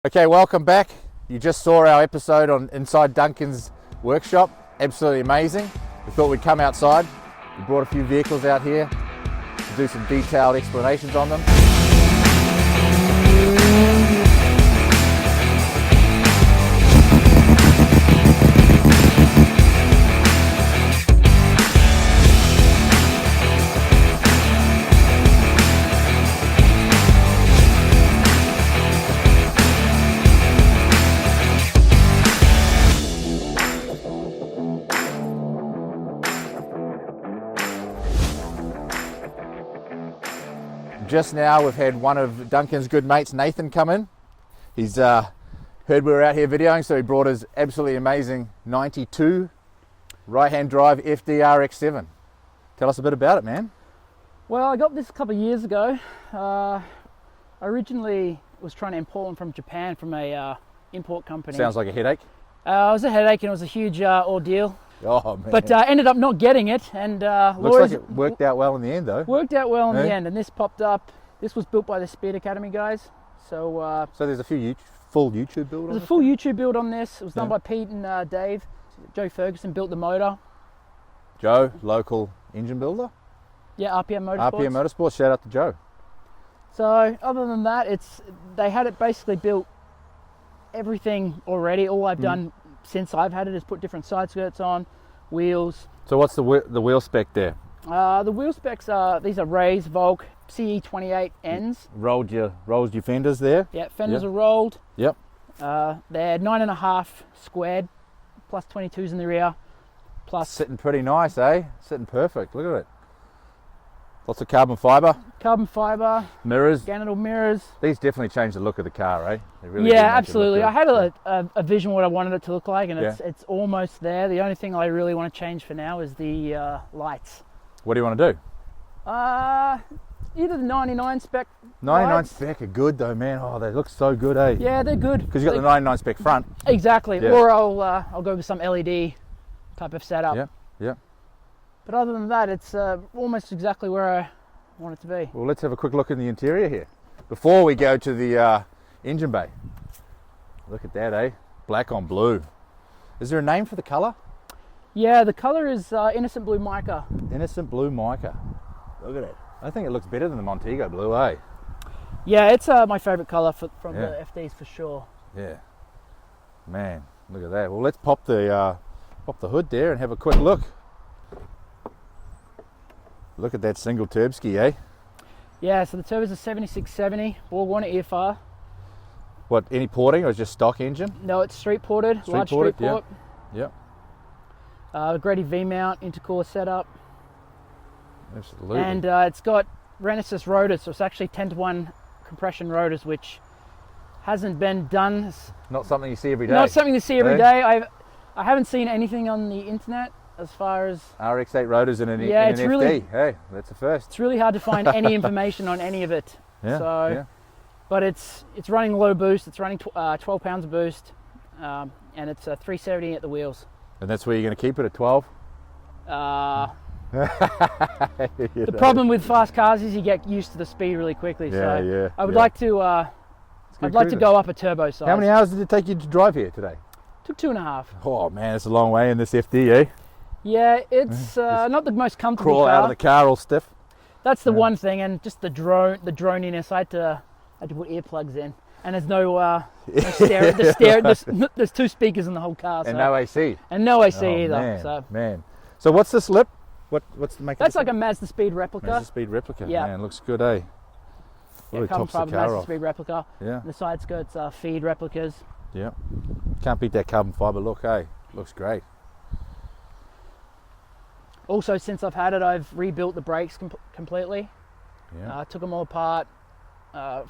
Okay, welcome back. You just saw our episode on inside Duncan's workshop. Absolutely amazing. We thought we'd come outside. We brought a few vehicles out here to do some detailed explanations on them. Just now we've had one of Duncan's good mates, Nathan, come in. He's heard we were out here videoing, so he brought his absolutely amazing 92 right-hand drive FD-RX7. Tell us a bit about it, man. Well, I got this a couple of years ago. I originally was trying to import one from Japan from a import company. Sounds like a headache. It was a headache and it was a huge ordeal. Oh, man. But ended up not getting it, and looks like it worked out well in the end, though. Worked out well in the end, and this popped up. This was built by the Speed Academy guys. So there's a few full YouTube build on it? There's a full YouTube build on this. It was done by Pete and Dave. Joe Ferguson built the motor. Joe, local engine builder? Yeah, RPM Motorsports. RPM Motorsports, shout out to Joe. So other than that, they had it basically built everything already. All I've done since I've had it is put different side skirts on, wheels. So what's the wheel spec there? The wheel specs are, these are Ray's Volk CE28 ends. Rolled your fenders there? Yeah, fenders are rolled. Yep. They're 9.5 squared, plus 22s in the rear. Plus sitting pretty nice, eh? Sitting perfect, look at it. Lots of carbon fibre. Carbon fibre. Mirrors. Ganadal mirrors. These definitely changed the look of the car, eh? They really yeah, absolutely. I had a vision what I wanted it to look like, and it's almost there. The only thing I really want to change for now is the lights. What do you want to do? Either the 99 spec 99 lights. spec are good though, man. Oh, they look so good, eh? Yeah, they're good. Because you got the 99 spec front. Exactly. Yeah. Or I'll go with some LED type of setup. Yeah, yeah. But other than that, it's almost exactly where I want it to be. Well, let's have a quick look in the interior here before we go to the engine bay. Look at that, eh? Black on blue. Is there a name for the colour? Yeah, the colour is Innocent Blue Mica. Innocent Blue Mica. Look at it. I think it looks better than the Montego Blue, eh? Yeah, it's my favourite colour from the FDs for sure. Yeah. Man, look at that. Well, let's pop the hood there and have a quick look. Look at that single turb ski, eh? Yeah, so the turbo's a 7670 Borg Warner EFR. What, any porting or just stock engine? No, it's street ported, large street port. Yep. Grady V-mount, intercooler setup. Absolutely. And it's got Renesas rotors, so it's actually 10-to-1 compression rotors, which hasn't been done. Not something you see every day. Not something you see every day. I haven't seen anything on the internet as far as RX-8 rotors in an it's FD. Really, hey, that's a first. It's really hard to find any information on any of it. But it's running low boost. It's running 12 pounds of boost, and it's 370 at the wheels. And that's where you're going to keep it at 12? The problem with fast cars is you get used to the speed really quickly. I would like to. I'd like to go up a turbo size. How many hours did it take you to drive here today? Took 2.5. Oh man, it's a long way in this FD, eh? Yeah, it's not the most comfortable crawl car. Out of the car all stiff. That's the one thing, and just the droniness. I had to put earplugs in, and there's no stereo. There's two speakers in the whole car, and no AC. And no AC either. Man. So what's the slip? What's the make? That's like a Mazda Speed replica. Mazda Speed replica. Yeah. Man, looks good, eh? Yeah, carbon fibre Mazda Speed replica. Yeah. The side skirts are feed replicas. Yeah. Can't beat that carbon fibre look, eh? Looks great. Also, since I've had it, I've rebuilt the brakes completely. Yeah. Took them all apart,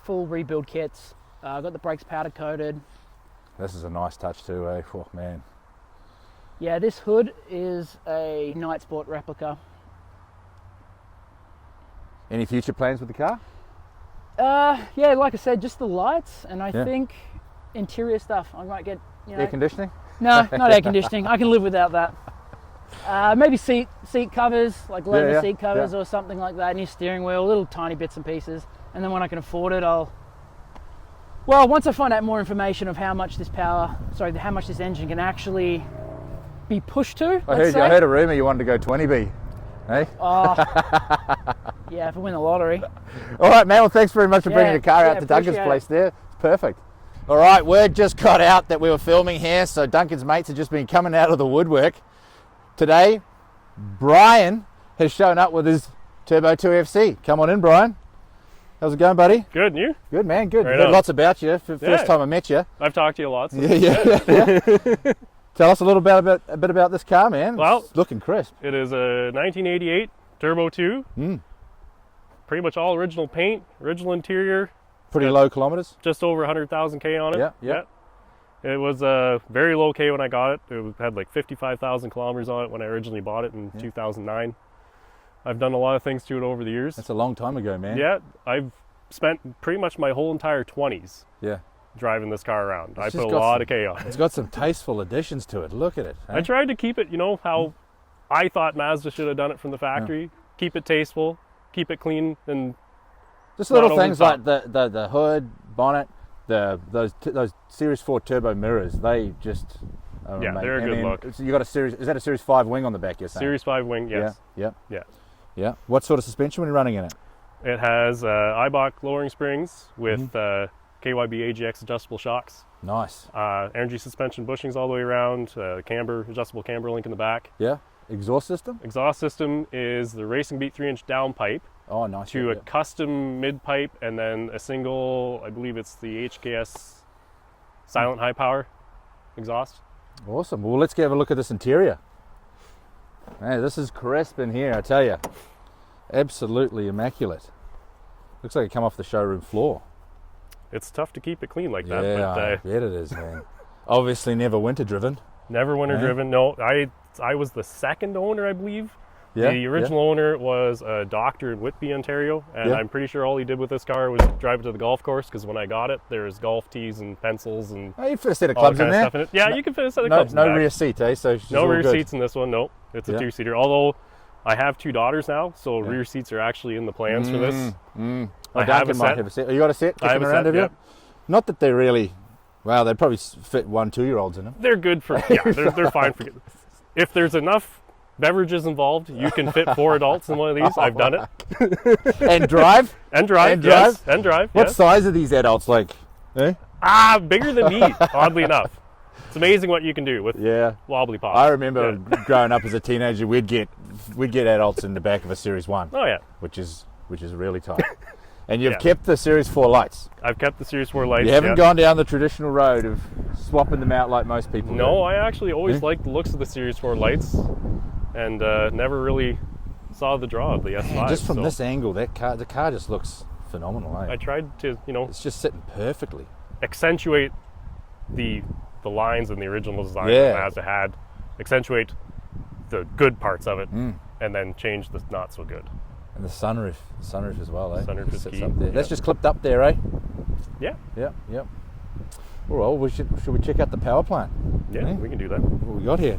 full rebuild kits. Got the brakes powder coated. This is a nice touch too, eh? Oh man. Yeah, this hood is a Night Sport replica. Any future plans with the car? Yeah, like I said, just the lights, and I think interior stuff. I might get air conditioning. No, not air conditioning. I can live without that. Maybe seat covers, like leather seat covers or something like that. New steering wheel, little tiny bits and pieces. And then when I can afford it, I'll Well, once I find out more information of how much this engine can actually be pushed to, I heard a rumor you wanted to go 20B. Hey? Yeah, if I win the lottery. All right, man. Well, thanks very much for bringing your car out to Duncan's appreciate place there. It's perfect. All right, word just got out that we were filming here, so Duncan's mates have just been coming out of the woodwork. Today, Brian has shown up with his Turbo 2 FC. Come on in, Brian. How's it going, buddy? Good, and you? Good, man. Good. Right Heard on. lots about you. First time I met you. I've talked to you a lot. So Yeah. Tell us a little bit about this car, man. Well, it's looking crisp. It is a 1988 Turbo 2. Pretty much all original paint, original interior. Pretty low kilometers. Just over 100,000 K on it. Yeah. It was very low K when I got it. It had like 55,000 kilometers on it when I originally bought it in 2009. I've done a lot of things to it over the years. That's a long time ago, man. Yeah, I've spent pretty much my whole entire 20s driving this car around. I put a lot of K on it. It's got some tasteful additions to it. Look at it. I tried to keep it, how I thought Mazda should have done it from the factory. Keep it tasteful, keep it clean, and just little things like the hood, bonnet, those Series 4 turbo mirrors. They just are amazing. They're a good look. So you got a series? Is that a Series 5 wing on the back? You're saying? Series 5 wing, yes. Yeah. What sort of suspension were you running in it? It has Eibach lowering springs with KYB AGX adjustable shocks. Nice. Energy suspension bushings all the way around. Adjustable camber link in the back. Yeah. Exhaust system? Exhaust system is the Racing Beat 3-inch down pipe. Oh, nice. To a custom mid pipe, and then a single, I believe it's the HKS silent high power exhaust. Awesome. Well, let's have a look at this interior. Hey, this is crisp in here, I tell you. Absolutely immaculate. Looks like it come off the showroom floor. It's tough to keep it clean like that. Yeah, but, I bet it is, man. Obviously never winter driven. Never winter driven. No, I was the second owner, I believe. Yeah, the original owner was a doctor in Whitby, Ontario, and I'm pretty sure all he did with this car was drive it to the golf course, because when I got it, there's golf tees and pencils and Oh, you fit a set of clubs in there? stuff in it. Yeah, you can fit a set of clubs in No the rear back. seat, eh? So she's No all rear good. seats in this one, no. It's a two-seater. Although I have 2 daughters now, so rear seats are actually in the plans for this. I Duncan might have a set. Oh, you got a set? I have a around, set, have you? Not that they're really, well, they'd probably fit 1 2-year-olds in them. They're good for, they're fine for, if there's enough beverages involved, you can fit 4 adults in one of these. I've done it. And drive? And drive, And drive? yes. And drive, What yes. size are these adults like? Eh? Bigger than me, oddly enough. It's amazing what you can do with wobbly pods. I remember growing up as a teenager, we'd get adults in the back of a Series 1. Oh yeah. Which is really tight. And you've kept the Series 4 lights. I've kept the Series 4 lights. You haven't gone down the traditional road of swapping them out like most people do. No, I actually always liked the looks of the Series 4 lights, and never really saw the draw of the S5. Just from this angle, the car just looks phenomenal. Eh? I tried to, it's just sitting perfectly. Accentuate the lines in the original design that Mazda had, accentuate the good parts of it, and then change the not so good. And the sunroof as well, eh? Sunroof is sits key. up there. That's just clipped up there, eh? Yeah. Yeah. All right, should we check out the power plant? Yeah, we can do that. What we got here?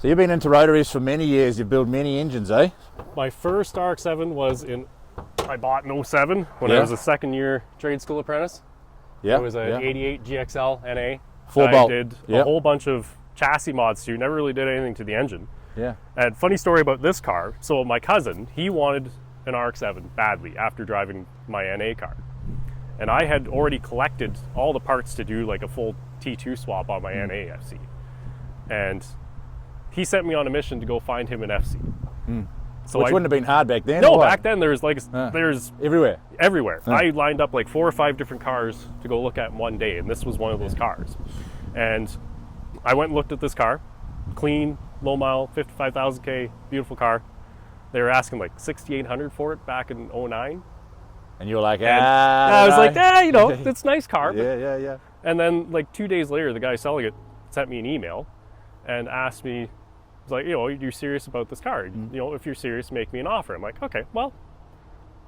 So you've been into rotaries for many years. You've built many engines, eh? My first RX-7 was I bought in 07 when I was a second-year trade school apprentice. Yeah. It was an 88 GXL NA. 4-bolt. I did a whole bunch of chassis mods too. Never really did anything to the engine. Yeah. And funny story about this car. So my cousin, he wanted an RX-7 badly after driving my NA car. And I had already collected all the parts to do like a full T2 swap on my NA FC. And he sent me on a mission to go find him an FC. So Which wouldn't have been hard back then. No, Why? back then there's everywhere. I lined up like 4 or 5 different cars to go look at in one day, and this was one of those cars. And I went and looked at this car, clean, low mile, 55,000 K, beautiful car. They were asking like $6,800 for it back in 09. And you were like, I was like, it's a nice car. Yeah. And then like 2 days later, the guy selling it sent me an email and asked me, was like, you're serious about this car? If you're serious, make me an offer. I'm like, okay, well,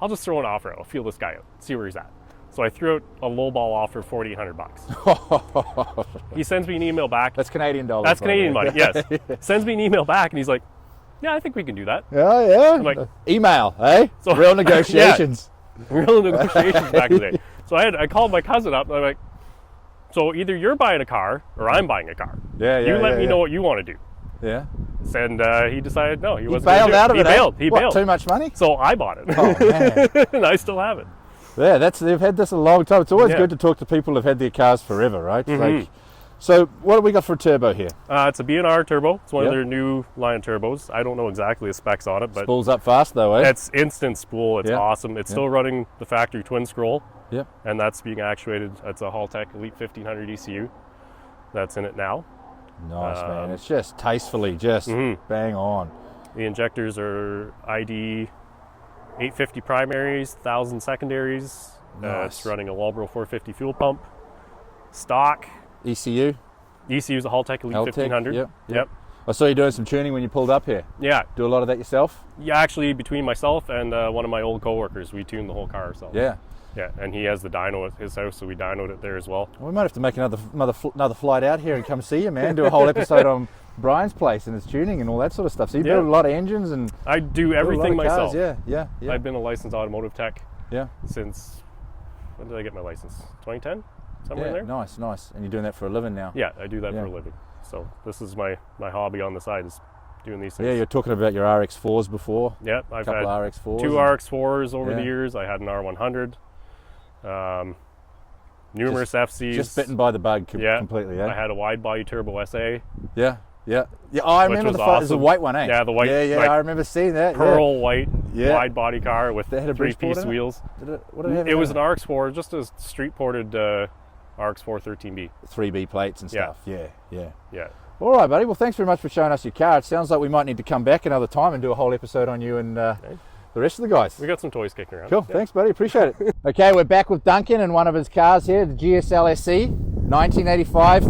I'll just throw an offer out. I'll feel this guy out, see where he's at. So I threw out a lowball offer, $4,800. He sends me an email back. That's Canadian dollars. That's Canadian money, yes. Sends me an email back, and he's like, yeah, I think we can do that. Yeah. I'm like, email, eh? So, real negotiations. Real negotiations back in the day. So I called my cousin up, and I'm like, so either you're buying a car or I'm buying a car. Yeah, You let me know what you want to do. Yeah. And he decided no, he wasn't bailed gonna do out of it. it. He What, bailed. too much money? So I bought it. Oh man. And I still have it. Yeah, they've had this a long time. It's always Yeah. good to talk to people who've had their cars forever, right? Mhm. Like, so what do we got for a turbo here? It's a B&R turbo. It's one Yep. of their new line turbos. I don't know exactly the specs on it, but Spools up fast though, eh? it's instant spool. It's Yeah. awesome. It's Yeah. still running the factory twin scroll, Yep. and that's being actuated. It's a Haltech Elite 1500 ECU that's in it now. Nice, man. It's just tastefully, just Mhm. bang on. The injectors are ID 850 primaries, 1000 secondaries. Nice. It's running a Walbro 450 fuel pump. Stock. ECU? ECU is a Haltech Elite Haltech, 1500. yep. I saw you doing some tuning when you pulled up here. Yeah. Do a lot of that yourself? Yeah, actually, between myself and one of my old coworkers, we tuned the whole car ourselves. Yeah. Yeah, and he has the dyno at his house, so we dynoed it there as well. We might have to make another flight out here and come see you, man. Do a whole episode on Brian's place and his tuning and all that sort of stuff. So you Yeah. build a lot of engines and I do build a lot everything of myself. cars. Yeah. I've been a licensed automotive tech Yeah. since, when did I get my license? 2010? Somewhere in Yeah, there? nice. And you're doing that for a living now. Yeah, I do that Yeah. for a living. So this is my hobby on the side, is doing these Yeah, things. you're talking about your RX4s before. Yeah, I've A couple had of RX4s. 2 RX4s over Yeah. the years. I had an R100. Numerous FCs. Just bitten by the bug Yeah. completely, I yeah? had a wide body turbo SA. Yeah. Oh, I Which remember was the There's a awesome. white one, eh? Yeah, the white, Yeah, like, I remember seeing that. Pearl white Yeah. wide body car with They had a Bridgeport 3-piece in it? wheels. What did it have? It was an RX4, just a street ported RX4 13B. 3B plates and Yeah. stuff. Yeah. Yeah. All right, buddy. Well, thanks very much for showing us your car. It sounds like we might need to come back another time and do a whole episode on you and the rest of the guys. We got some toys kicking around. Cool. Yeah. Thanks, buddy. Appreciate it. Okay, we're back with Duncan and one of his cars here, the GSL-SE 1985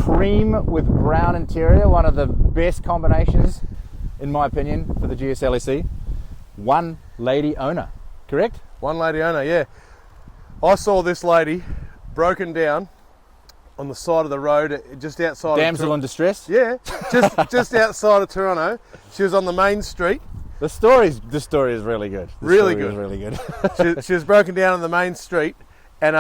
cream with brown interior. One of the best combinations, in my opinion, for the GSL-SE. One lady owner, correct? One lady owner, yeah. I saw this lady broken down on the side of the road, just outside. Damsel in distress. Yeah, just outside of Toronto. She was on the main street. The story is really good. Really story is good. really good. She was broken down on the main street, and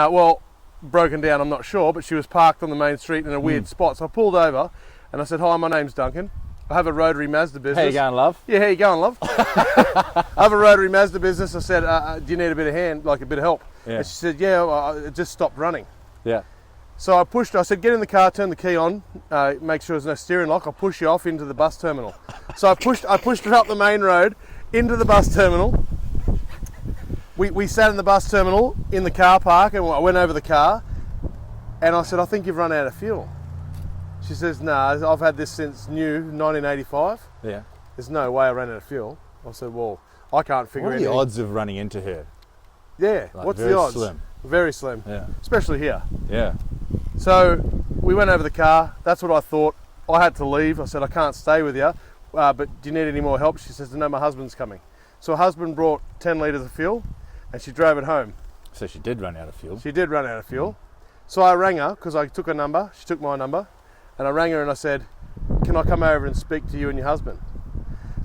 broken down, I'm not sure, but she was parked on the main street in a weird spot. So I pulled over, and I said, "Hi, my name's Duncan. I have a Rotary Mazda business." How you going, love? Yeah, how you going, love? I have a Rotary Mazda business. I said, "Do you need a bit of hand, like a bit of help?" Yeah. And she said, "Yeah, it just stopped running." Yeah. So I said, "Get in the car, turn the key on, make sure there's no steering lock. I'll push you off into the bus terminal." So I pushed her up the main road into the bus terminal. We sat in the bus terminal in the car park, and I went over the car, and I said, "I think you've run out of fuel." She says, "Nah, I've had this since new 1985. Yeah. There's no way I ran out of fuel." I said, "Well, I can't figure What are the anything." odds of running into her? Yeah, Like, what's very the odds? slim. Very slim, Yeah. especially here. Yeah. So we went over the car. That's what I thought. I had to leave. I said, "I can't stay with you, but do you need any more help?" She says, "No, my husband's coming." So her husband brought 10 litres of fuel, and she drove it home. So she did run out of fuel. She did run out of fuel. So I rang her because I took her number. She took my number, and I rang her and I said, "Can I come over and speak to you and your husband?"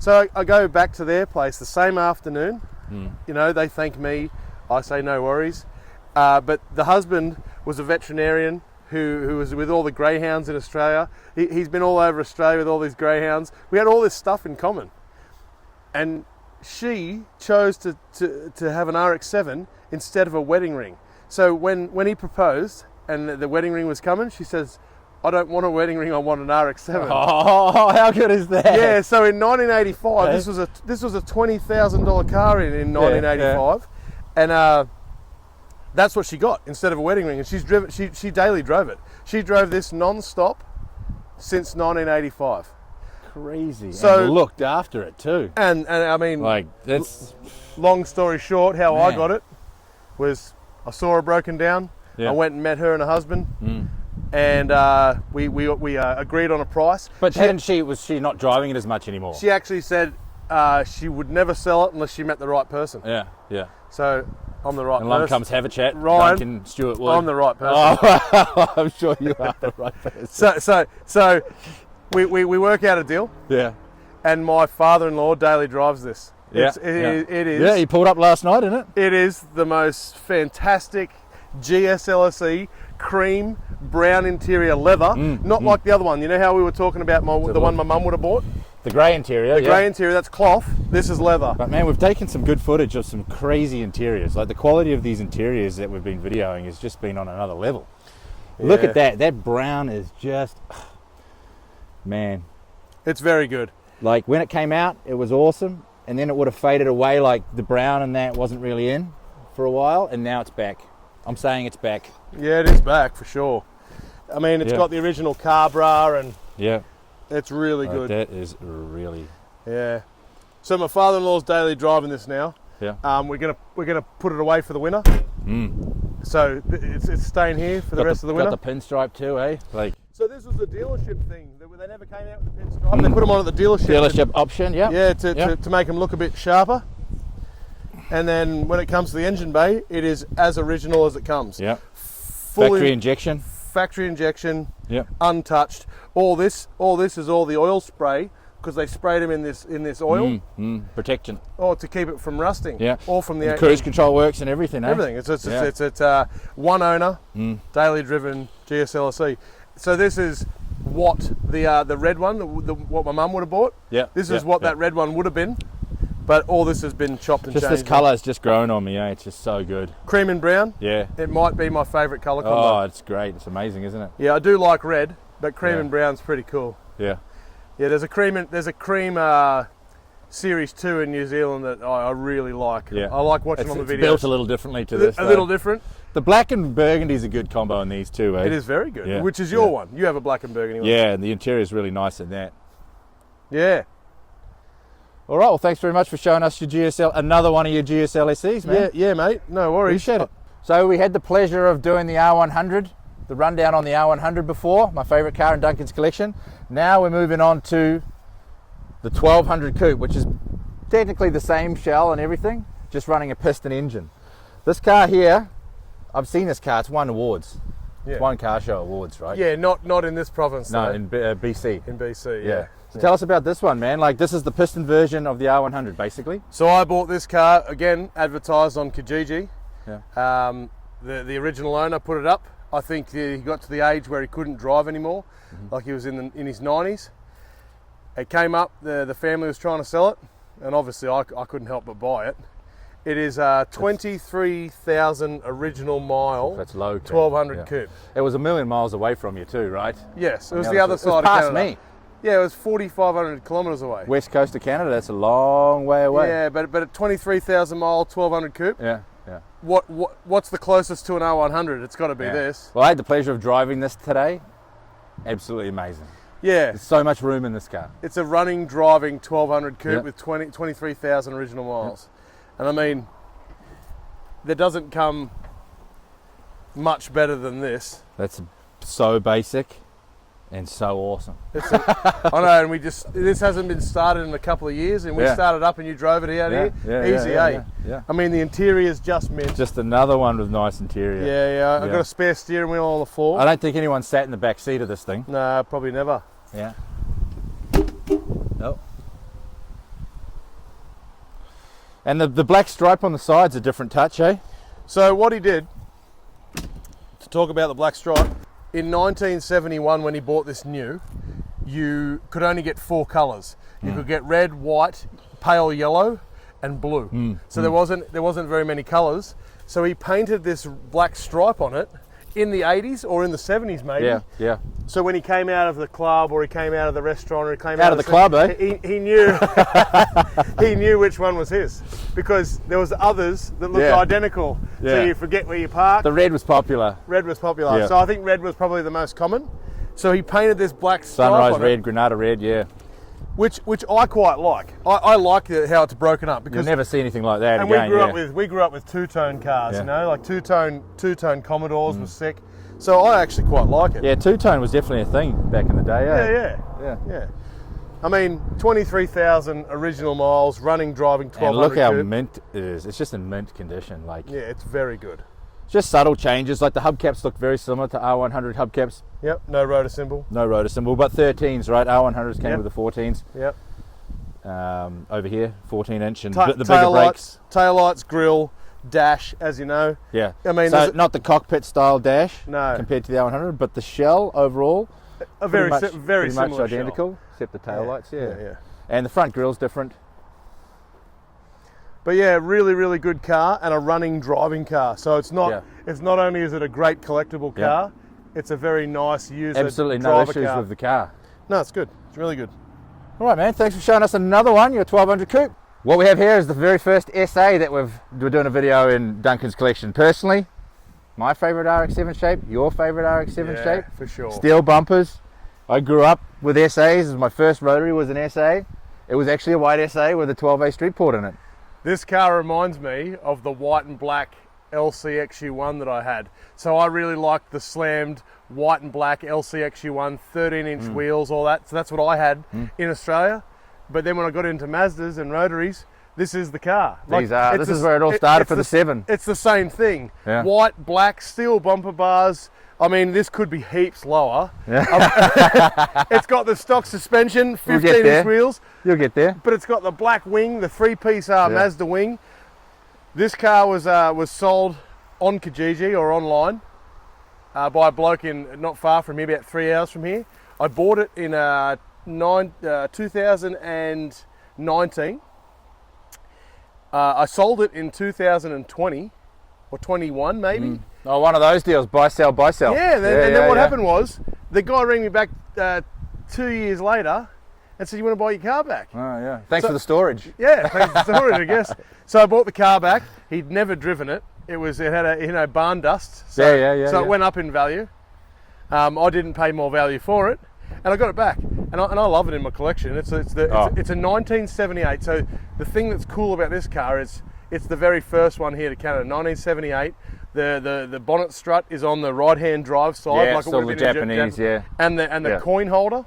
So I go back to their place the same afternoon. You know, they thank me. I say no worries. But the husband was a veterinarian who was with all the greyhounds in Australia. He's been all over Australia with all these greyhounds. We had all this stuff in common. And she chose to have an RX-7 instead of a wedding ring. So when he proposed and the wedding ring was coming, she says, "I don't want a wedding ring, I want an RX-7. Oh, how good is that? Yeah, so in 1985, this was a $20,000 car in 1985, and that's what she got instead of a wedding ring. And she's driven. She daily drove it. She drove this non-stop since 1985. Crazy. So- and looked after it too. And I mean, Like that's long story short, how I Man. got it was I saw her broken down. Yeah. I went and met her and her husband, and we agreed on a price. But was she not driving it as much anymore? She actually said she would never sell it unless she met the right person. Yeah. So I'm the right And person. Lum comes have a chat. Ryan, Duncan Stewart Wood. I'm the right person. Oh, I'm sure you are the right person. So we work out a deal, Yeah. and my father-in-law daily drives this. Yeah, It is. Yeah, he pulled up last night, isn't it? It is the most fantastic GSL-SE cream brown interior leather, not like the other one. You know how we were talking about the one my mum would have bought? The grey interior. The grey interior, that's cloth. This is leather. But man, we've taken some good footage of some crazy interiors. Like the quality of these interiors that we've been videoing has just been on another level. Look at that. That brown is just, man. It's very good. Like when it came out, it was awesome. And then it would have faded away, like the brown and that wasn't really in for a while. And now it's back. I'm saying it's back. Yeah, it is back for sure. I mean, it's got the original Cabra and it's really good. That is really. Yeah. So my father-in-law's daily driving this now. Yeah. We're gonna put it away for the winter. So it's staying here for the rest of the winter. Got the pinstripe too, eh? Like. So this was the dealership thing. They never came out with the pinstripe. They put them on at the dealership. Dealership option, yeah. Yeah, to make them look a bit sharper. And then when it comes to the engine bay, it is as original as it comes. Yeah. Factory injection. Yeah. Untouched. All this is all the oil spray because they sprayed them in this oil. Protection. Or to keep it from rusting. Yeah. Or from the cruise control works and everything. Eh? Everything. It's one owner, daily driven GSL-SE. So this is what the red one, what my mum would have bought. Yeah. This is what that red one would have been, but all this has been chopped and changed. This colour is just growing on me. Eh? It's just so good. Cream and brown. Yeah. It might be my favourite colour combo. Oh, it's great. It's amazing, isn't it? Yeah, I do like red, but cream and brown's pretty cool. Yeah. Yeah, there's a cream Series 2 in New Zealand that I really like. Yeah. I like watching on the videos. It's built a little differently to this. A little different. The black and burgundy is a good combo in these too, eh? It is very good, Yeah. which is your one. You have a black and burgundy one. Yeah, and the interior is really nice in that. Yeah. All right, well, thanks very much for showing us your another one of your GSL-SEs, man. Yeah, mate. No worries. Appreciate it. So we had the pleasure of doing the R100, the rundown on the R100 before, my favourite car in Duncan's collection. Now we're moving on to the 1200 Coupe, which is technically the same shell and everything, just running a piston engine. This car here, I've seen this car, it's won awards. Yeah. It's won car show awards, right? Yeah, not in this province. No, though. in BC. In BC, Yeah. So tell us about this one, man. Like, this is the piston version of the R100, basically. So I bought this car, again, advertised on Kijiji. Yeah. The original owner put it up. I think he got to the age where he couldn't drive anymore, like he was in his 90s. It came up, the family was trying to sell it, and obviously I couldn't help but buy it. It is 23,000 original mile. That's low. 1200 Coupe. It was 1 million miles away from you too, right? Yes, it was the other side of past Canada. me. Yeah, it was 4,500 kilometres away. West coast of Canada, that's a long way away. Yeah, but at 23,000 mile, 1200 Coupe. Yeah. What's the closest to an R100? It's got to be this. Well, I had the pleasure of driving this today. Absolutely amazing. Yeah. There's so much room in this car. It's a running, driving 1200 Coupe with 23,000 original miles. And I mean, there doesn't come much better than this. That's so basic and so awesome. I know, and this hasn't been started in a couple of years, and we started up and you drove it out here. Easy, eh? Yeah. I mean, the interior is just mint. Just another one with nice interior. Yeah. I've got a spare steering wheel on the floor. I don't think anyone sat in the back seat of this thing. No, probably never. Yeah. Nope. And the black stripe on the side's a different touch, eh? So what he did, to talk about the black stripe, in 1971 when he bought this new, you could only get 4 colours. You could get red, white, pale yellow, and blue. So there wasn't very many colours. So he painted this black stripe on it in the 80s or in the 70s maybe. Yeah. So when he came out of the club or he came out of the restaurant or he came out of the club, eh? He knew he knew which one was his, because there was others that looked identical. So you forget where you parked. The red was popular. Red was popular. So I think red was probably the most common. So he painted this black stripe Sunrise on red, it, Granada red, which I quite like. I like how it's broken up, because you'll never see anything like that and again. we grew up with two-tone cars, you know, like two-tone Commodores was sick. So I actually quite like it. Yeah, two-tone was definitely a thing back in the day. Yeah. I mean, 23,000 original miles, running, driving, 1200 And look how Coupe. mint it is. It's just in mint condition. Like, Yeah, it's very good. just subtle changes. Like the hubcaps look very similar to R100 hubcaps. Yep, no rotor symbol. No rotor symbol, but 13s, right? R100s came Yep. with the 14s. Yep. over here, 14-inch, and Ta- the bigger brakes. Taillights, grill, dash, as you know. Yeah. I mean, so not the cockpit style dash No. compared to the R100, but the shell overall, a very pretty much, very pretty much similar identical, shell. except the taillights. Yeah. Yeah. And the front grill's different. But yeah, really, really good car and a running driving car. So it's not Yeah. it's not only is it a great collectible Yeah. car, it's a very nice user Absolutely no driver issues car. with the car. No, it's good. It's really good. All right, man. Thanks for showing us another one. Your 1200 Coupe. What we have here is the very first SA that we're doing a video in Duncan's collection. Personally, my favourite RX-7 shape. Your favourite RX-7 Yeah, shape. for sure. Steel bumpers. I grew up with SAs. My first Rotary was an SA. It was actually a white SA with a 12A street port in it. This car reminds me of the white and black LCXU1 that I had. So I really liked the slammed white and black LCXU1, 13-inch wheels, all that. So that's what I had in Australia. But then when I got into Mazdas and Rotaries, this is the car. This is where it all started for the 7. It's the same thing. Yeah. White, black, steel bumper bars. I mean, this could be heaps lower. Yeah. It's got the stock suspension, We'll get there. 15-inch wheels. You'll get there. But it's got the black wing, the 3-piece Mazda wing. This car was sold on Kijiji or online by a bloke in not far from here, about 3 hours from here. I bought it in 2019. I sold it in 2020 or 21 maybe. Oh, one of those deals. Buy, sell, buy, sell. Yeah, and then what happened was the guy rang me back 2 years later and said, "You want to buy your car back?" Oh, yeah. Thanks for the storage. Yeah, thanks for the storage, I guess. So I bought the car back. He'd never driven it. It had a barn dust. So, So it went up in value. I didn't pay more value for it, and I got it back. And I love it in my collection. It's a 1978. So the thing that's cool about this car is it's the very first one here to Canada. 1978. The bonnet strut is on the right-hand drive side, Yeah, like still it would the have been Japanese, yeah. And the coin holder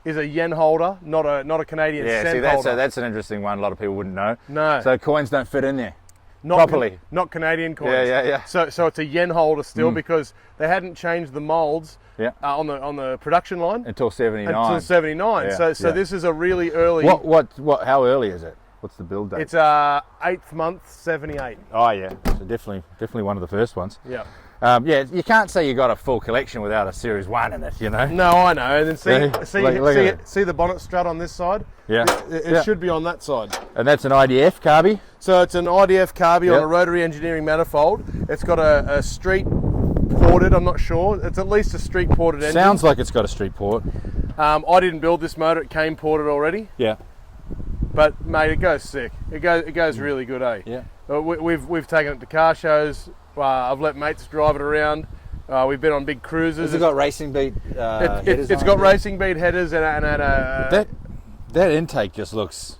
is a yen holder, not a Canadian Yeah, cent see, holder. that's an interesting one. A lot of people wouldn't know. No. So coins don't fit in there Not properly. not Canadian coins. Yeah. So it's a yen holder still because they hadn't changed the molds on the production line Until 79. until 79. Yeah, So yeah. this is a really early. What? How early is it? What's the build date? It's 8th month 78. Oh yeah, so definitely one of the first ones. Yeah. Yeah, you can't say you got a full collection without a Series 1 in it, you know? No, I know. And then Look at it. see the bonnet strut on this side. Yeah. It should be on that side. And that's an IDF carby. So it's an IDF carby on Yep. a Rotary engineering manifold. It's got a street ported. I'm not sure. It's at least a street ported engine. Sounds like it's got a street port. I didn't build this motor. It came ported already. Yeah. But mate, it goes sick. It goes really good, eh? Yeah. We've taken it to car shows. I've let mates drive it around. We've been on big cruises. Has it got racing beat headers It's on got it? racing beat headers and a. That intake just looks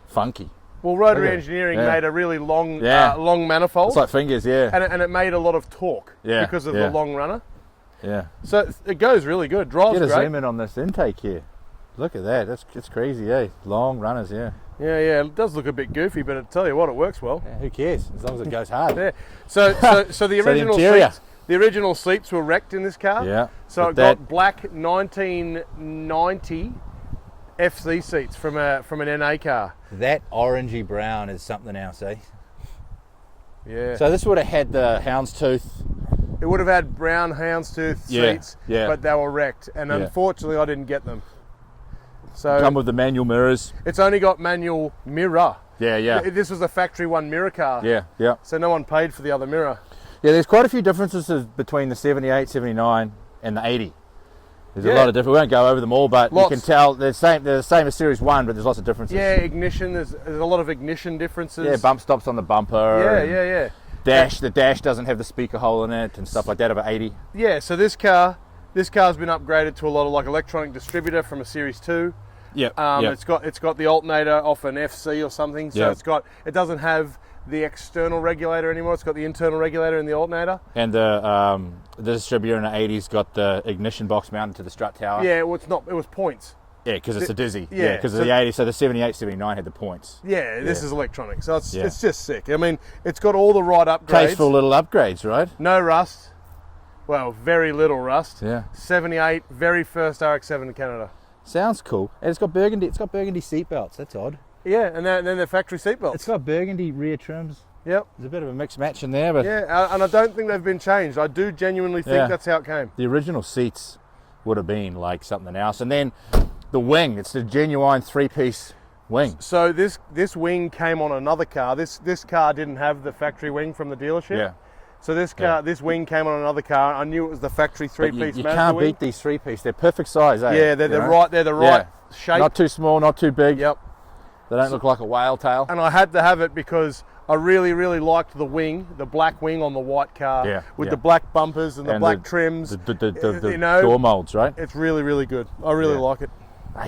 funky. Well, Rotary Okay. Engineering Yeah. made a really long Yeah. long manifold. It's like fingers, yeah. and it made a lot of torque Yeah, because of yeah. the long runner. Yeah. So it goes really good. Drives Get a great. zoom in on this intake here. Look at that. It's crazy, eh? Long runners, yeah. Yeah. It does look a bit goofy, but I tell you what, it works well. Yeah, who cares? As long as it goes hard. Yeah. So the So the original interior. seats, the original seats were wrecked in this car. Yeah. So but it got black 1990 FC seats from an NA car. that orangey brown is something else, eh? Yeah. So this would have had the houndstooth. It would have had brown houndstooth Yeah, seats, yeah. but they were wrecked, and Yeah. unfortunately I didn't get them. So Come with the manual mirrors. it's only got manual mirror. Yeah. This was a factory one mirror car. Yeah. So no one paid for the other mirror. Yeah, there's quite a few differences between the 78, 79 and the 80. There's a Yeah. lot of different. We won't go over them all, but Lots. you can tell they're the same as Series 1, but there's lots of differences. Yeah, ignition. There's a lot of ignition differences. Yeah, bump stops on the bumper. and Yeah. Dash. The dash doesn't have the speaker hole in it and stuff like that. About 80. Yeah. So this car's been upgraded to a lot of like electronic distributor from a Series 2. Yeah. It's got the alternator off an FC or something. So Yeah. it doesn't have the external regulator anymore. It's got the internal regulator in the alternator. And the distributor in the 80s got the ignition box mounted to the strut tower. Yeah. Well, it's not. It was points. Yeah, because it's a dizzy. Yeah, because so- of the 80s. So the 78, 79 had the points. Yeah. This is electronic. So it's Yeah. it's just sick. I mean, it's got all the right upgrades. Tasteful little upgrades, right? No rust. Well, very little rust. Yeah. 78, very first RX-7 in Canada. Sounds cool. And it's got burgundy seat belts. That's odd. Yeah, and then they're factory seatbelts. It's got burgundy rear trims. Yep. There's a bit of a mixed match in there, but Yeah, and I don't think they've been changed. I do genuinely think that's how it came. the original seats would have been like something else. And then the wing, it's the genuine 3-piece wing. So this wing came on another car. This car didn't have the factory wing from the dealership. Yeah. So this wing came on another car. I knew it was the factory But 3-piece you Mazda can't wing. beat these 3-piece. They're perfect size, eh? Yeah, they're You the know? right shape. Not too small, not too big. Yep. They don't look like a whale tail. And I had to have it because I really, really liked the wing, the black wing on the white car, Yeah, with yeah. the black bumpers and the black trims. The you know, door molds, right? It's really, really good. I really Yeah. like it.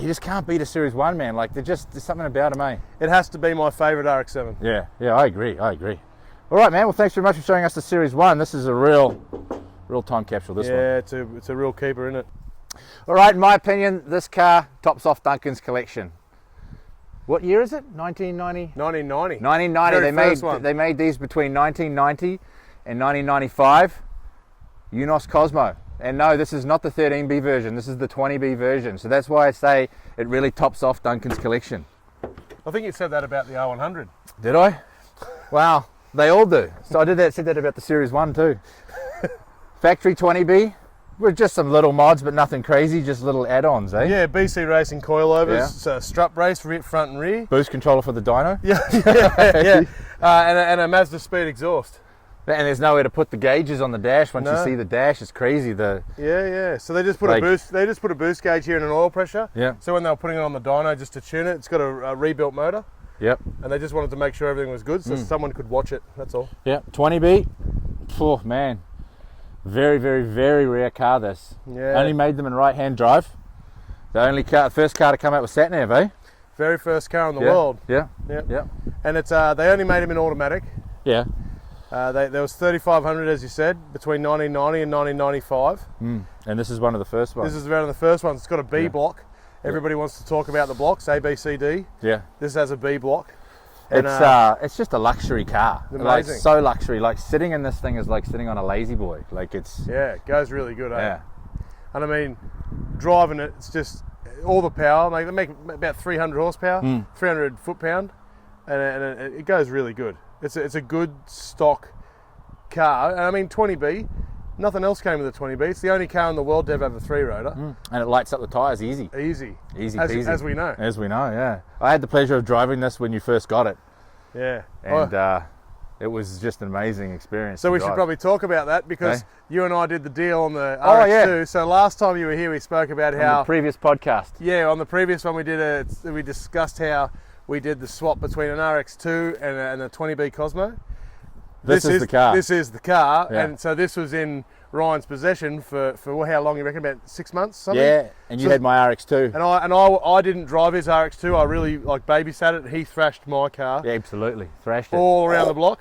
You just can't beat a Series 1, man. Like, there's something about them, eh? It has to be my favourite RX-7. Yeah, I agree. All right, man. Well, thanks very much for showing us the Series 1. This is a real time capsule, this one. Yeah, it's a real keeper, isn't it? All right, in my opinion, this car tops off Duncan's collection. What year is it? 1990? 1990. 1990. Very first one. They made these between 1990 and 1995. Unos Cosmo. And no, this is not the 13B version. This is the 20B version. So that's why I say it really tops off Duncan's collection. I think you said that about the R100. Did I? Wow, they all do. So I said that about the Series 1 too. Factory 20B with just some little mods, but nothing crazy, just little add-ons, eh? Yeah, BC Racing coilovers, Yeah. so strut brace, front and rear. Boost controller for the dyno. Yeah. And a Mazda speed exhaust. And there's nowhere to put the gauges on the dash. Once No. you see the dash, it's crazy. Yeah. So they just put Like- a boost. They just put a boost gauge here and an oil pressure. Yeah. So when they were putting it on the dyno just to tune it, it's got a rebuilt motor, Yep. and they just wanted to make sure everything was good, so someone could watch it. That's all. Yep. 20B. Oh man, very, very, very rare car. This. Yeah. Only made them in right-hand drive. The first car to come out with sat nav, eh? Very first car in the Yeah. world. Yeah. Yep. Yeah. And it's they only made them in automatic. Yeah. There was 3,500, as you said, between 1990 and 1995. And this is one of the first ones. This is one of the first ones. It's got a B Yeah. block. Everybody wants to talk about the blocks, A, B, C, D. Yeah. This has a B block. And, It's just a luxury car. Amazing. Like, so luxury. Like sitting in this thing is like sitting on a lazy boy. Like it's yeah, it goes really good, eh? yeah. And I mean, driving it, it's just all the power. They make about 300 horsepower, 300 foot-pound, and it goes really good. It's a good stock car. And I mean, 20B, nothing else came with the 20B. It's the only car in the world to ever have a 3-rotor. And it lights up the tyres easy. Easy Peasy. as we know. As we know, yeah. I had the pleasure of driving this when you first got it. Yeah. And it was just an amazing experience. So to we should drive. probably talk about that because Okay. you and I did the deal on the Oh, RX2. yeah. So last time you were here, we spoke about On how the previous podcast. on the previous one we discussed how we did the swap between an RX2 and a 20B Cosmo. This is the car. This is the car, Yeah. and so this was in Ryan's possession for how long you reckon? About 6 months, something. Yeah, and you So- had my RX2. And I didn't drive his RX2. I really like babysat it. He thrashed my car Yeah, absolutely. Thrashed it. all around the block.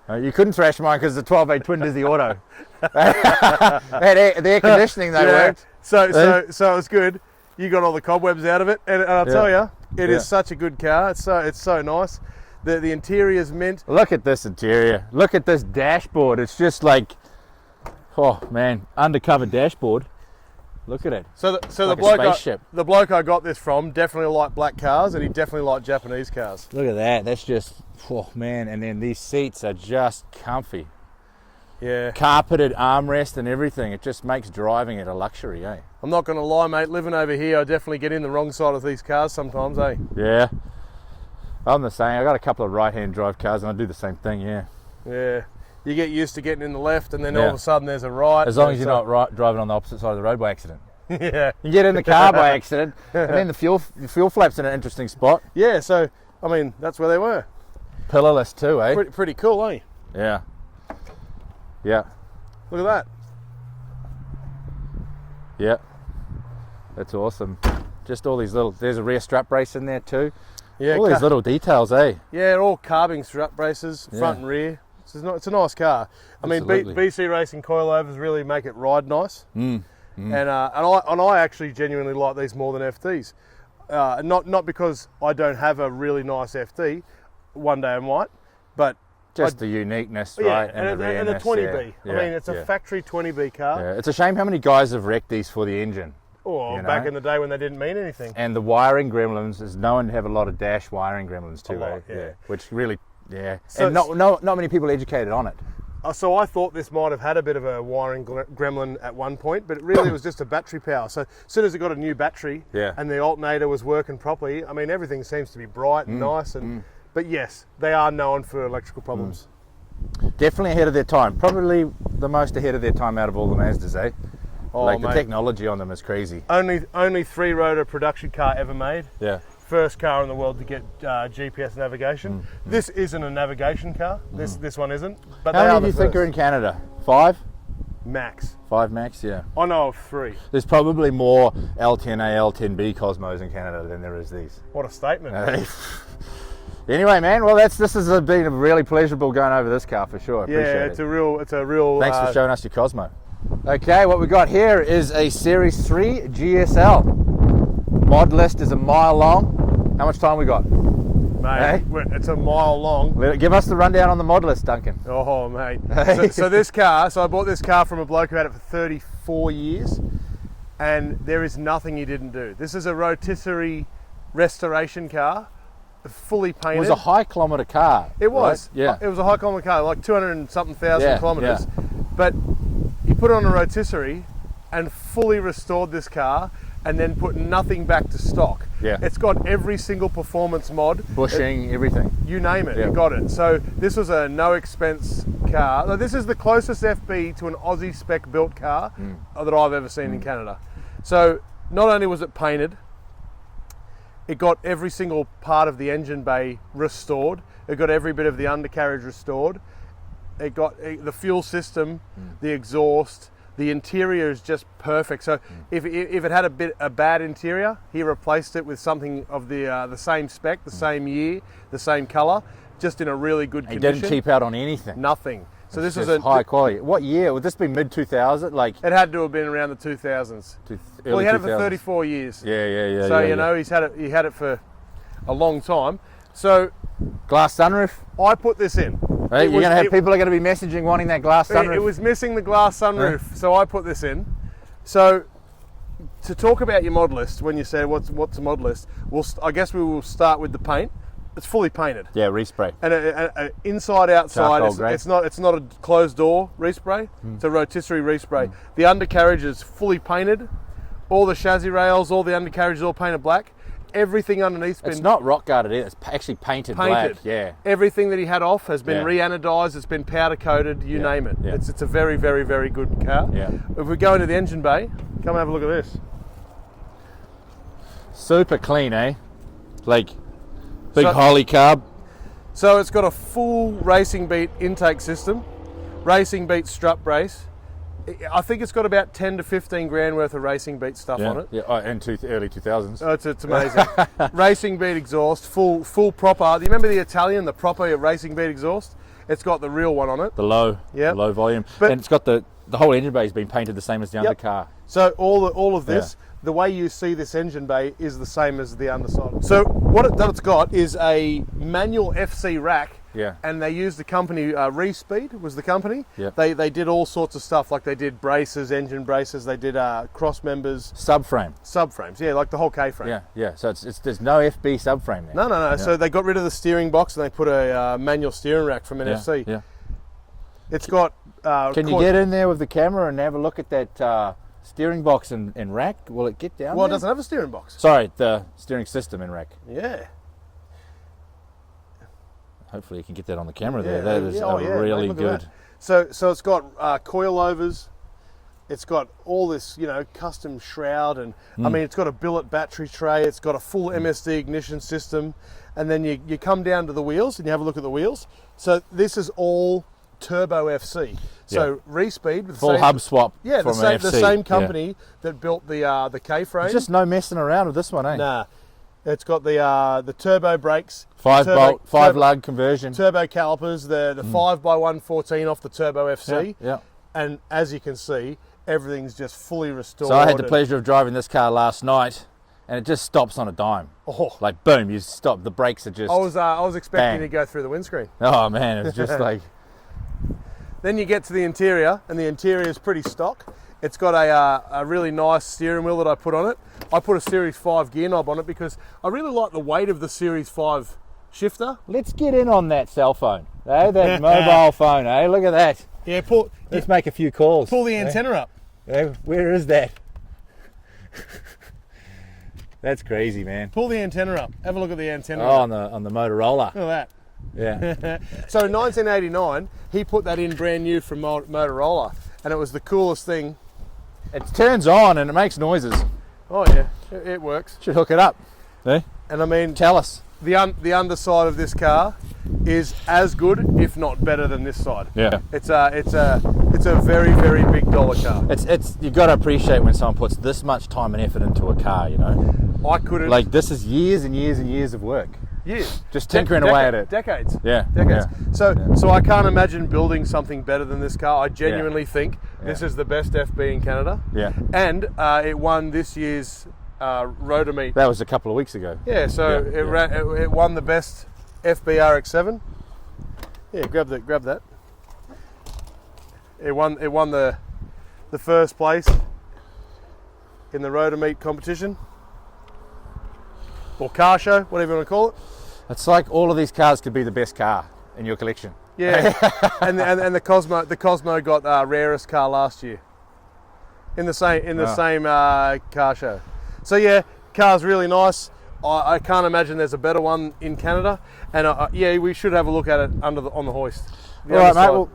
You couldn't thrash mine because the 12A twin Dizzy Auto. The air conditioning, they worked. So it was good. You got all the cobwebs out of it, and I'll tell you, it is such a good car. It's so nice. The interior's mint. Look at this interior. Look at this dashboard. It's just like, oh man, undercover dashboard. Look at it. So Like the a bloke spaceship. the bloke I got this from definitely liked black cars, and he definitely liked Japanese cars. Look at that. That's just, oh man. And then these seats are just comfy. Yeah. Carpeted armrest and everything. It just makes driving it a luxury, eh? I'm not going to lie, mate. Living over here, I definitely get in the wrong side of these cars sometimes, eh? Yeah. I'm the same. I got a couple of right-hand drive cars and I do the same thing, yeah. Yeah. You get used to getting in the left, and then Yeah. all of a sudden there's a right. As long as and you're not driving on the opposite side of the road by accident. yeah. You get in the car by accident, and then the fuel flap's in an interesting spot. Yeah. So I mean, that's where they were. Pillarless too, eh? Pretty cool, eh? Yeah. Yeah. Look at that. Yeah. That's awesome. Just all these little, there's a rear strap brace in there too. Yeah. All these little details, eh? Yeah, all carbing strap braces, front Yeah. and rear. It's a nice car. I mean, Absolutely. BC Racing coilovers really make it ride nice. And I actually genuinely like these more than FTs. Not because I don't have a really nice FT. One day I might, but Just the uniqueness, yeah, right? and the rareness, 20B. yeah. I mean, it's a Yeah. factory 20B car. Yeah. It's a shame how many guys have wrecked these for the engine. Or you know? back in the day when they didn't mean anything. And the wiring gremlins is known to have a lot of dash wiring gremlins too, A lot, eh? yeah. Which really, yeah. So and not many people educated on it. So I thought this might have had a bit of a wiring gremlin at one point, but it really was just a battery power. So as soon as it got a new battery Yeah. and the alternator was working properly, I mean, everything seems to be bright and nice. But yes, they are known for electrical problems. Definitely ahead of their time. Probably the most ahead of their time out of all the Mazdas, eh? Oh, Like mate. the technology on them is crazy. Only three-rotor production car ever made. Yeah. First car in the world to get GPS navigation. This isn't a navigation car. This one isn't. But How they many are do you the think are first. in Canada? 5? Max? 5 max, yeah. I know of 3. There's probably more L10A, L10B Cosmos in Canada than there is these. What a statement! Anyway, man, well, this has been really pleasurable going over this car for sure. Yeah, Appreciate it's it. a real. Thanks for showing us your Cosmo. Okay, what we got here is a Series 3 GSL. Mod list is a mile long. How much time we got? Mate, it's a mile long. Give us the rundown on the mod list, Duncan. Oh, mate. So this car, I bought this car from a bloke who had it for 34 years, and there is nothing he didn't do. This is a rotisserie restoration car, fully painted. It was a high kilometre car. It was. Right? Yeah. It was a high kilometre car, like 200 and something thousand Yeah, kilometres. yeah. But he put on a rotisserie and fully restored this car and then put nothing back to stock. Yeah. It's got every single performance mod. Bushing, everything. You name it, Yeah. you got it. So this was a no expense car. Now, this is the closest FB to an Aussie spec built car that I've ever seen in Canada. So not only was it painted, it got every single part of the engine bay restored. It got every bit of the undercarriage restored. It got the fuel system, the exhaust, the interior is just perfect. So if it had a bad interior, he replaced it with something of the same spec, the same year, the same color, just in a really good It condition. didn't cheap out on anything. Nothing. So this was Just high quality. What year? Would this be mid 2000? Like It had to have been around the 2000s. Well, he had it for 34 years. Yeah. So yeah. know he had it for a long time. So Glass sunroof. I put this in. Hey, It you're was- gonna have it- people are gonna be messaging wanting that glass sunroof. It was missing the glass sunroof, so I put this in. So to talk about your mod list, when you say what's a mod list, I guess we will start with the paint. It's fully painted, yeah, respray. and inside outside. Charcoal grey. It's not a closed door respray. It's a rotisserie respray. The undercarriage is fully painted. All the chassis rails, all the undercarriage is all painted black. Everything underneath's been It's not rock guarded either. It's actually painted painted. black. Yeah. Everything that he had off has been Yeah. re-anodized. It's been powder coated. You Yeah. name it. Yeah. It's a very, very, very good car. Yeah. If we go into the engine bay, come have a look at this. Super clean, eh? Like big So- Holy carb. So it's got a full Racing Beat intake system, Racing Beat strut brace. I think it's got about 10 to 15 grand worth of Racing Beat stuff on it. Yeah. Oh, and early 2000s. Oh, it's amazing. Racing Beat exhaust, full proper. Do you remember the Italian, the proper Racing Beat exhaust? It's got the real one on it. The low. Yeah. The low volume. But- and it's got the whole engine bay has been painted the same as the undercar. So all of this, the way you see this engine bay is the same as the underside. So what it's got is a manual FC rack. Yeah. And they used the company, Respeed was the company. Yeah. They did all sorts of stuff, like they did braces, engine braces, they did cross members, Subframe. subframes, yeah, like the whole K-frame. Yeah. So it's there's no FB subframe there. No. So they got rid of the steering box and they put a manual steering rack from Yeah. NFC. Yeah. It's got... Can you get in there with the camera and have a look at that steering box and rack? Will it get down Well, it there? doesn't have a steering box. Sorry, the steering system and rack. Yeah. Hopefully you can get that on the camera there. That is yeah, really look at good. that. So it's got coilovers. It's got all this, custom shroud, and I mean, it's got a billet battery tray. It's got a full MSD ignition system, and then you come down to the wheels and you have a look at the wheels. So this is all turbo FC. So Respeed with the Full same, hub swap yeah, from the an same, FC. the same Yeah. company that built the K-frame. There's just no messing around with this one, eh? Nah, it's got the turbo brakes, 5 turbo- bolt, 5 turbo- lug conversion. turbo calipers, the 5x114 off the turbo FC. Yeah. And as you can see, everything's just fully restored. So I had the and- pleasure of driving this car last night, and it just stops on a dime. Oh, Like boom, you stop. The brakes are just. I was expecting bang. to go through the windscreen. Oh man, it's just like. Then you get to the interior, and the interior is pretty stock. It's got a really nice steering wheel that I put on it. I put a Series 5 gear knob on it because I really like the weight of the Series 5 shifter. Let's get in on that cell phone. That mobile phone, Look at that. Yeah, Let's make a few calls. pull the antenna up. Where is that? That's crazy, man. Pull the antenna up. Have a look at the antenna. Oh, on the Motorola. Look at that. Yeah. So in 1989, he put that in brand new from Motorola, and it was the coolest thing. It turns on and it makes noises. Oh yeah, it works. Should hook it up. And I mean, Tell us. the underside of this car is as good, if not better, than this side. Yeah. It's a very, very big dollar car. It's you got to appreciate when someone puts this much time and effort into a car. You know, I couldn't. like this is years and years and years of work. Years. Just tinkering away at it. Decades. Yeah. Decades. Yeah. So I can't imagine building something better than this car. I genuinely think this is the best FB in Canada. Yeah. And it won this year's Rotary. That was a couple of weeks ago. Yeah. So it won the best FB RX-7. Yeah. Grab that. It won the first place in the Rotary competition. Or car show, whatever you want to call it. It's like all of these cars could be the best car in your collection. Yeah, and the Cosmo got rarest car last year in the same car show. So yeah, car's really nice. I can't imagine there's a better one in Canada, and we should have a look at it on the hoist. All right, mate. Well,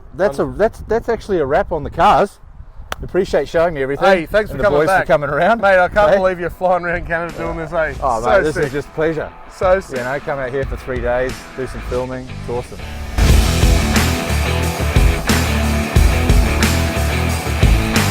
that's actually a wrap on the cars. Appreciate showing me everything. Hey, thanks for and coming the boys back. for coming around, Mate, I can't believe you're flying around Canada doing this. Oh, so mate, this sick. is just pleasure. So sick. You know, come out here for 3 days, do some filming. It's awesome.